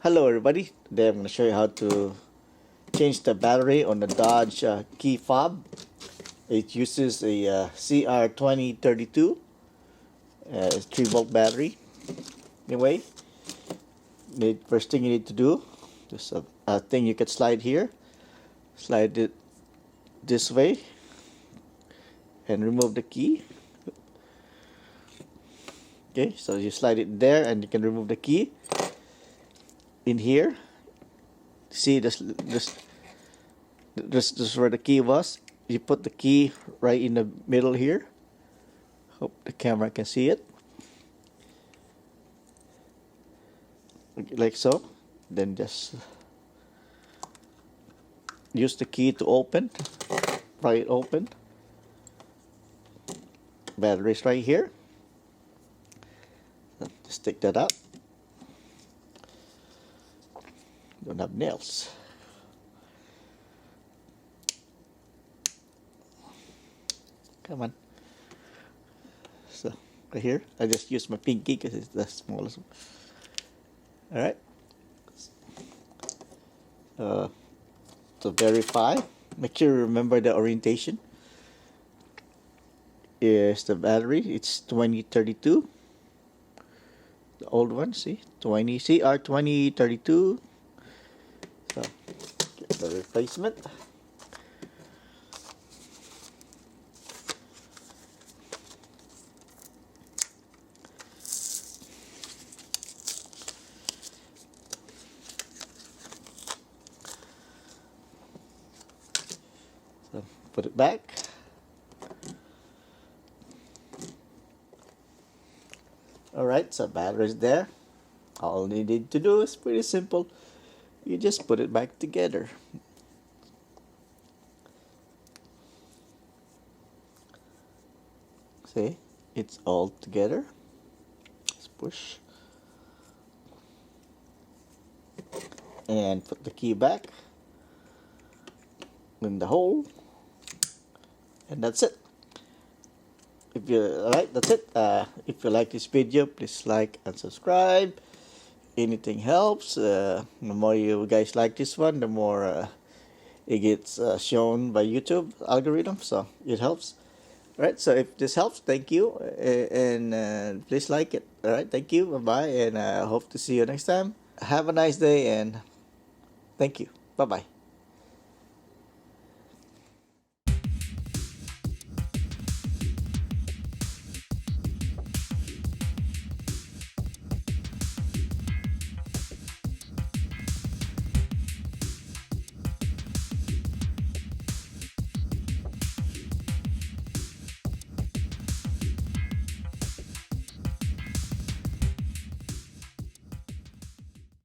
Hello everybody, today I'm going to show you how to change the battery on the Dodge KeyFOB. It uses a CR2032, it's 3-volt battery. Anyway, first thing you need to do, there's a thing you can slide here, slide it this way and remove the key. Okay, so you slide it there and you can remove the key. In here, see this is where the key was. You put the key right in the middle here. Hope the camera can see it. Like so. Then just use the key to open. Pry it open. Battery's right here. Just take that out. Don't have nails. Come on. So right here, I just use my pinky because it's the smallest one. All right. To verify, make sure you remember the orientation. Is the battery? It's 2032. The old one, see, CR2032. So get the replacement. So put it back. Alright, so battery's there. All you need to do is pretty simple. You just put it back together. See, it's all together. Let's push. And put the key back in the hole. And that's it. If you like, that's it. If you like this video, please like and subscribe. Anything helps. The more you guys like this one, the more it gets shown by YouTube algorithm, so it helps. Alright, so if this helps, thank you, and please like it. Alright, thank you, bye bye, and I hope to see you next time. Have a nice day, and thank you, bye bye.